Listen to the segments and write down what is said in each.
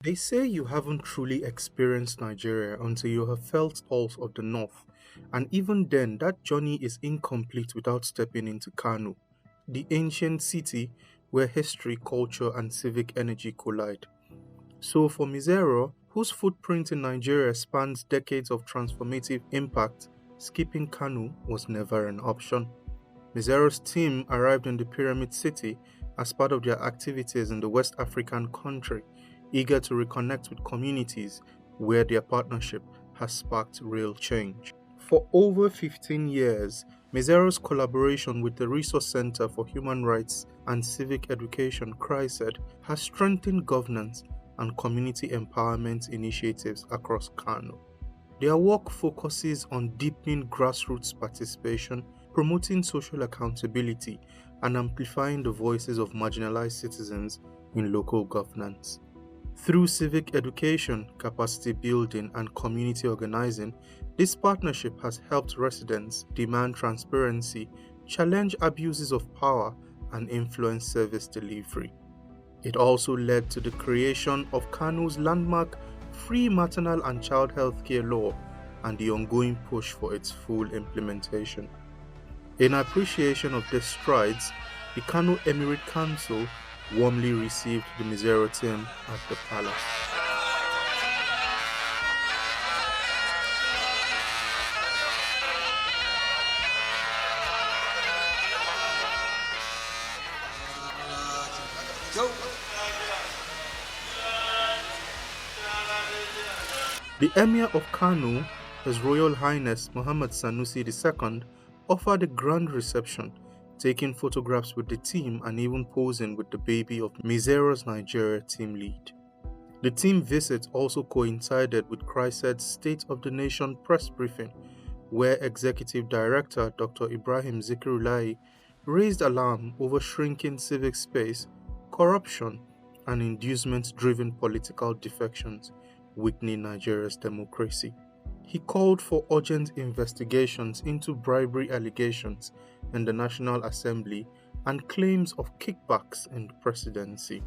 They say you haven't truly experienced Nigeria until you have felt pulse of the North, and even then, that journey is incomplete without stepping into Kano, the ancient city where history, culture, and civic energy collide. So, for Misereor, whose footprint in Nigeria spans decades of transformative impact, skipping Kano was never an option. Misereor's team arrived in the Pyramid City as part of their activities in the West African country, eager to reconnect with communities where their partnership has sparked real change. For over 15 years, Misereor's collaboration with the Resource Center for Human Rights and Civic Education, CHRICED, has strengthened governance and community empowerment initiatives across Kano. Their work focuses on deepening grassroots participation, promoting social accountability, and amplifying the voices of marginalized citizens in local governance. Through civic education, capacity building, and community organizing, this partnership has helped residents demand transparency, challenge abuses of power, and influence service delivery. It also led to the creation of Kano's landmark free maternal and child health care law and the ongoing push for its full implementation. In appreciation of these strides, the Kano Emirate Council warmly received the Misereor team at the palace. The Emir of Kano, His Royal Highness Muhammad Sanusi II, offered a grand reception, taking photographs with the team and even posing with the baby of Misereor's Nigeria team lead. The team visit also coincided with CHRICED's State of the Nation press briefing, where Executive Director Dr. Ibrahim Zikirulai raised alarm over shrinking civic space, corruption, and inducement-driven political defections, weakening Nigeria's democracy. He called for urgent investigations into bribery allegations in the National Assembly and claims of kickbacks in the presidency.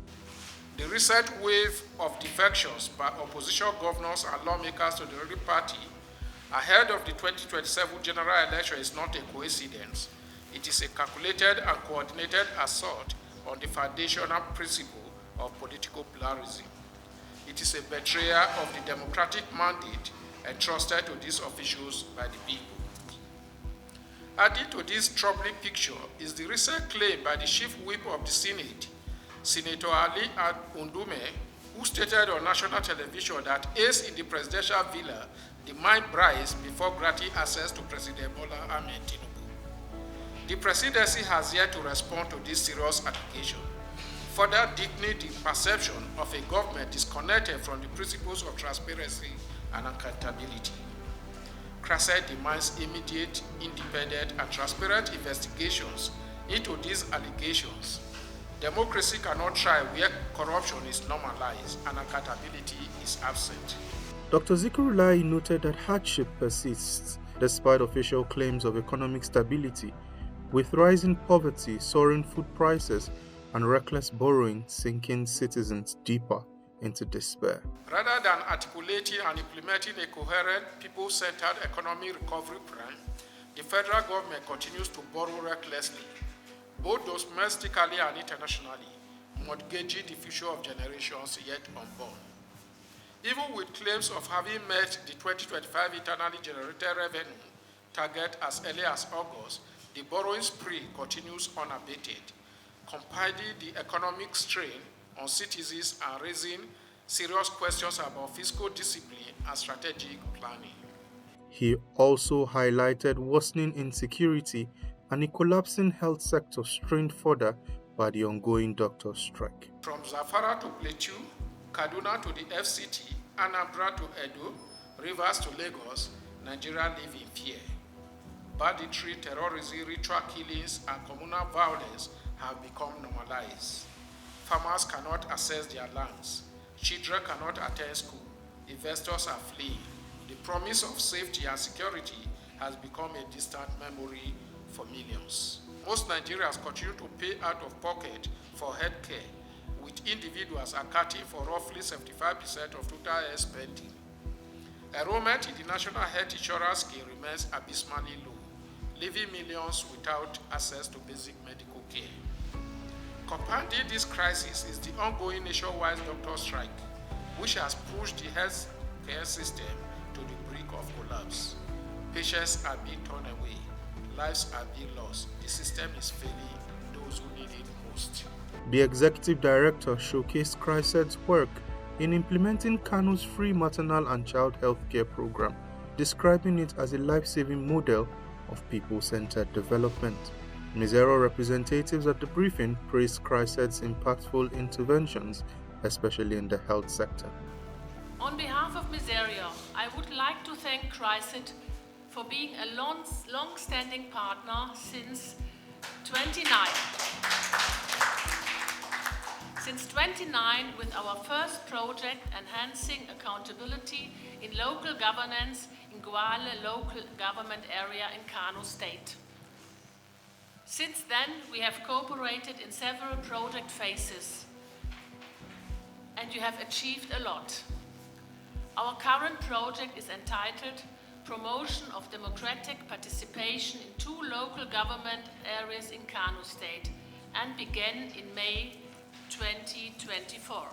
The recent wave of defections by opposition governors and lawmakers to the ruling party ahead of the 2027 general election is not a coincidence. It is a calculated and coordinated assault on the foundational principle of political pluralism. It is a betrayal of the democratic mandate entrusted to these officials by the people. Adding to this troubling picture is the recent claim by the chief whip of the Senate, Senator Ali Undume, who stated on national television that aides in the presidential villa demand bribes before granting access to President Bola Ahmed Tinubu. The presidency has yet to respond to this serious allegation, further deepening the perception of a government disconnected from the principles of transparency and accountability. CHRICED demands immediate, independent, and transparent investigations into these allegations. Democracy cannot thrive where corruption is normalized and accountability is absent. Dr. Zikirulai noted that hardship persists despite official claims of economic stability, with rising poverty, soaring food prices, and reckless borrowing sinking citizens deeper into despair. Rather than articulating and implementing a coherent, people-centered economic recovery plan, the federal government continues to borrow recklessly, both domestically and internationally, mortgaging the future of generations yet unborn. Even with claims of having met the 2025 internally generated revenue target as early as August, the borrowing spree continues unabated, compounding the economic strain on citizens and raising serious questions about fiscal discipline and strategic planning. He also highlighted worsening insecurity and a collapsing health sector strained further by the ongoing doctor strike. From Zafara to Plateau, Kaduna to the FCT, Anambra to Edo, Rivers to Lagos, Nigeria live in fear. Banditry, terrorism, ritual killings, and communal violence have become normalized. Farmers cannot access their lands. Children cannot attend school. Investors are fleeing. The promise of safety and security has become a distant memory for millions. Most Nigerians continue to pay out of pocket for healthcare, with individuals accounting for roughly 75% of total health spending. Enrollment in the National Health Insurance Scheme remains abysmally low, leaving millions without access to basic medical care. Compounding this crisis is the ongoing nationwide doctor strike, which has pushed the health care system to the brink of collapse. Patients are being turned away, lives are being lost, the system is failing those who need it most. The executive director showcased CHRICED's work in implementing Kano's free maternal and child health care program, describing it as a life-saving model of people-centered development. Misereor representatives at the briefing praised CHRICED's impactful interventions, especially in the health sector. On behalf of Misereor, I would like to thank CHRICED for being a long-standing partner since 2009 with our first project enhancing accountability in local governance in Gwale local government area in Kano State. Since then, we have cooperated in several project phases, and you have achieved a lot. Our current project is entitled Promotion of Democratic Participation in 2 local government areas in Kano State and began in May 2024.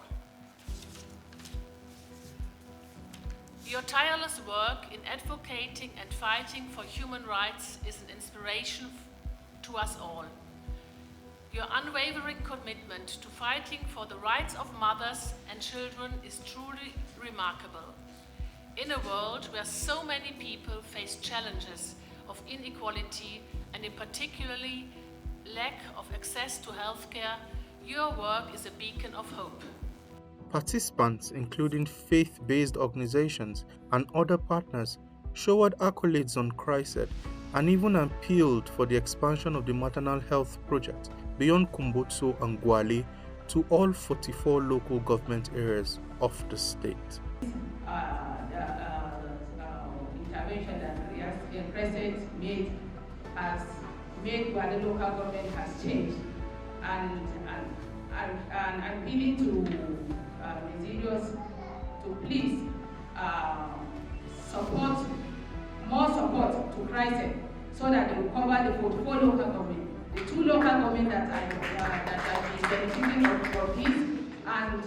Your tireless work in advocating and fighting for human rights is an inspiration to us all. Your unwavering commitment to fighting for the rights of mothers and children is truly remarkable. In a world where so many people face challenges of inequality and in particularly lack of access to healthcare, your work is a beacon of hope. Participants, including faith-based organizations and other partners, showered accolades on CHRICED and even appealed for the expansion of the maternal health project beyond Kumbotso and Gwale to all 44 local government areas of the state. Intervention that CHRICED made has made Gwale local government has changed, and I'm appealing to Misereor to please more support to CHRICED so that they will cover the 44 local government, the 2 local government that are benefiting of this, and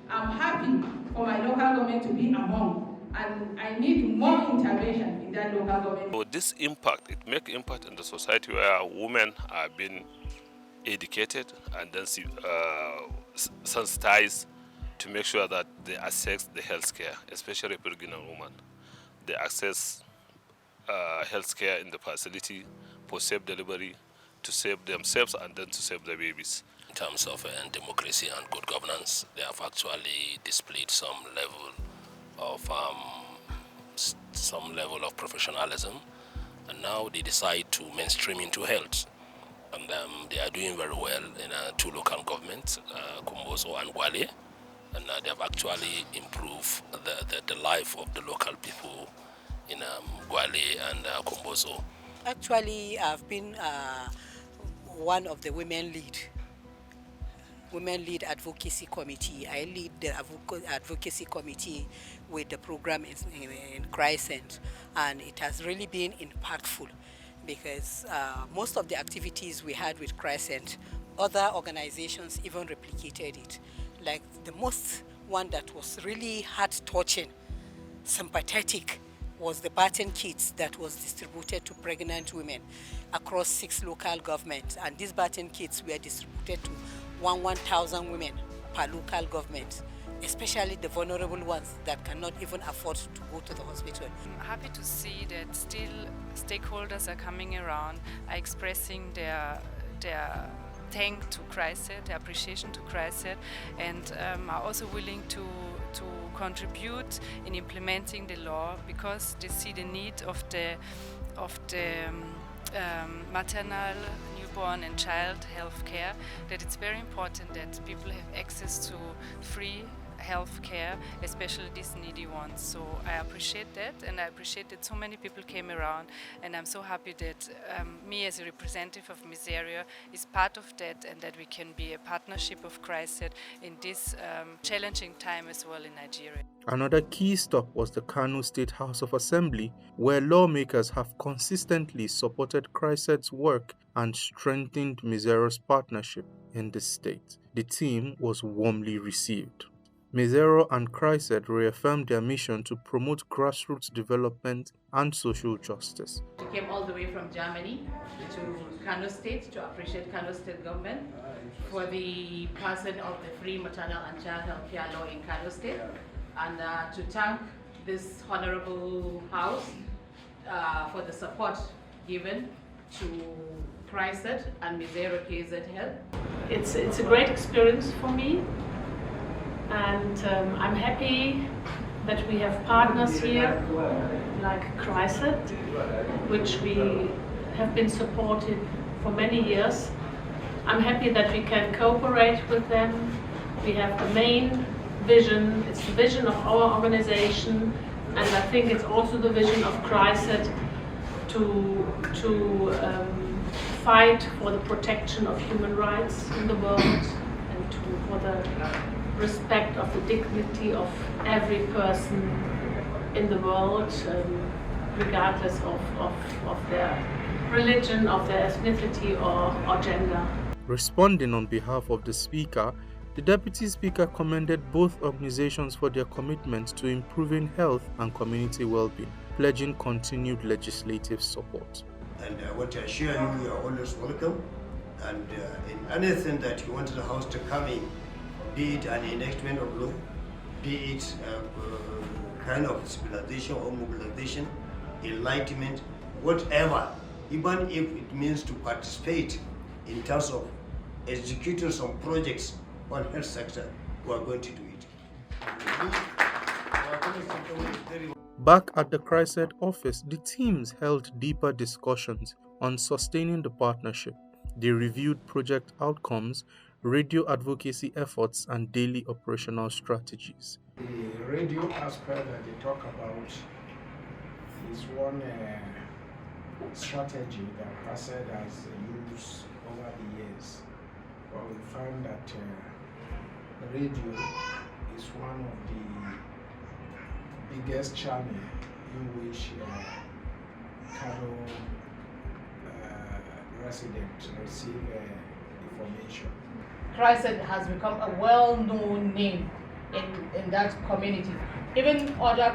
I'm happy for my local government to be among. And I need more intervention in that local government. So this impact, it makes impact in the society where women are being educated and then sensitized to make sure that they access the health care, especially pregnant women. They access health care in the facility for safe delivery, to save themselves and then to save the babies. In terms of democracy and good governance, they have actually displayed some level of professionalism, and now they decide to mainstream into health, and they are doing very well in 2 local governments, Kumboso and Gwale, and they have actually improved the life of the local people in Gwale and Kumboso. Actually, I've been one of the women lead advocacy committee. I lead the advocacy committee with the program in CHRICED, and it has really been impactful because most of the activities we had with CHRICED, other organizations even replicated it. Like the most one that was really heart-touching, sympathetic, was the baton kits that was distributed to pregnant women across 6 local governments, and these baton kits were distributed to 1,000 women per local government, especially the vulnerable ones that cannot even afford to go to the hospital. I'm happy to see that still stakeholders are coming around, are expressing their thank to CHRICED, their appreciation to CHRICED, and are also willing to contribute in implementing the law because they see the need of the maternal, newborn and child health care, that it's very important that people have access to free health care, especially these needy ones. So I appreciate that, and I appreciate that so many people came around, and I'm so happy that me as a representative of Misereor is part of that, and that we can be a partnership of CHRICED in this challenging time as well in Nigeria. Another key stop was the Kano State House of Assembly, where lawmakers have consistently supported CHRICED's work and strengthened Misereor's partnership in the state. The team was warmly received. Misereor and CHRICED reaffirmed their mission to promote grassroots development and social justice. We came all the way from Germany to Kano State to appreciate Kano State government for the passing of the free maternal and child health care law in Kano State, and to thank this honorable house for the support given to CHRICED and Misereor KZ Health. It's a great experience for me, and I'm happy that we have partners here like CHRICED, which we have been supported for many years. I'm happy that we can cooperate with them. We have the main vision, it's the vision of our organization, and I think it's also the vision of CHRICED to fight for the protection of human rights in the world and for the respect of the dignity of every person in the world, regardless of their religion, of their ethnicity or gender. Responding on behalf of the Speaker, the Deputy Speaker commended both organizations for their commitment to improving health and community well-being, pledging continued legislative support. And I want to assure you, you are always welcome. And in anything that you want the House to come in, be it an enactment of law, be it kind of civilization or mobilization, enlightenment, whatever, even if it means to participate in terms of executing some projects on health sector, we are going to do it. Back at the CHRICED office, the teams held deeper discussions on sustaining the partnership. They reviewed project outcomes, radio advocacy efforts, and daily operational strategies. The radio aspect that they talk about is one strategy that CHRICED has used over the years. But we found that radio is one of the biggest channels in which Kano residents receive information. CHRICED has become a well-known name in that community. Even other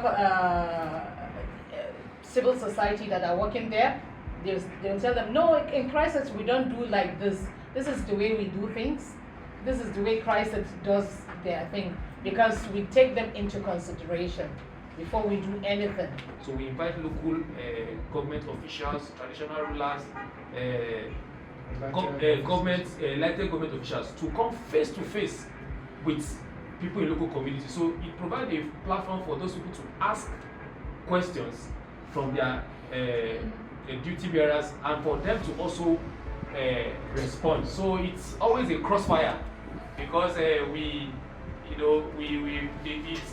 civil society that are working there, they'll tell them, no, in CHRICED we don't do like this. This is the way we do things. This is the way CHRICED does their thing, because we take them into consideration before we do anything. So we invite local government officials, traditional rulers, elected government officials to come face to face with people in local communities. So it provides a platform for those people to ask questions from their duty bearers, and for them to also respond. So it's always a crossfire, because it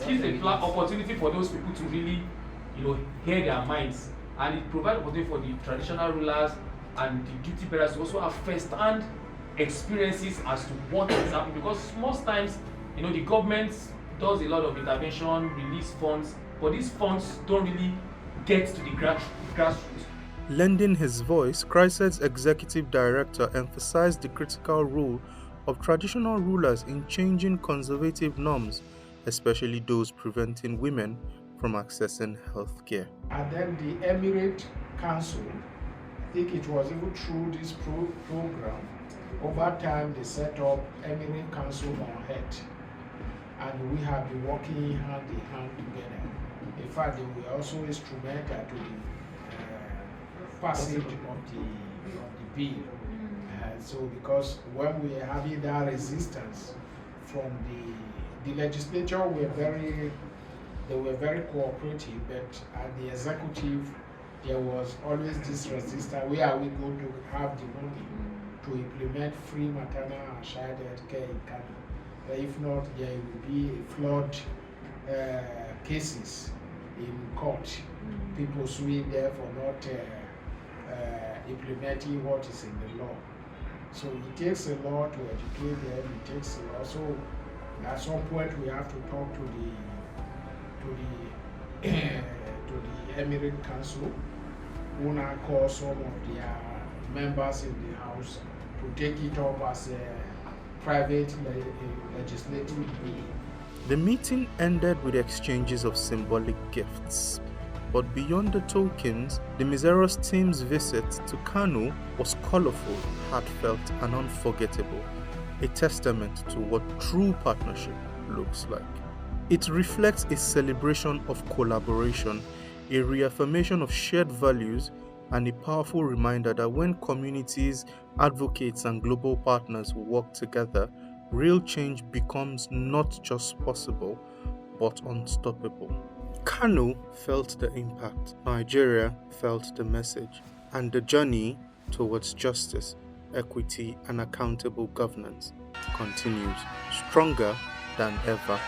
gives an opportunity for those people to really, hear their minds, and it provides opportunity for the traditional rulers and the duty bearers to also have first-hand experiences as to what is happening. Because most times, the government does a lot of intervention, release funds, but these funds don't really get to the grassroots. Lending his voice, CHRICED's executive director emphasized the critical role of traditional rulers in changing conservative norms, especially those preventing women from accessing health care. And then the Emirate Council, I think it was even through this program, over time they set up Emirate Council on Health, and we have been working hand in hand together. In fact, they were also instrumental to the passage of the bill. So because when we were having that resistance from the legislature, they were very cooperative, but at the executive, there was always this resistance. Where are we going to have the money to implement free maternal and child health care in Kano? If not, there will be flood cases in court. People suing there for not implementing what is in the law. So it takes a lot to educate them. It takes a lot. So at some point we have to talk to the Emirate Council, who now call some of their members in the House to take it up as a private legislative bill. The meeting ended with exchanges of symbolic gifts. But beyond the tokens, the Misereor's team's visit to Kano was colorful, heartfelt, and unforgettable, a testament to what true partnership looks like. It reflects a celebration of collaboration, a reaffirmation of shared values, and a powerful reminder that when communities, advocates, and global partners work together, real change becomes not just possible, but unstoppable. Kano felt the impact, Nigeria felt the message, and the journey towards justice, equity, and accountable governance continues stronger than ever.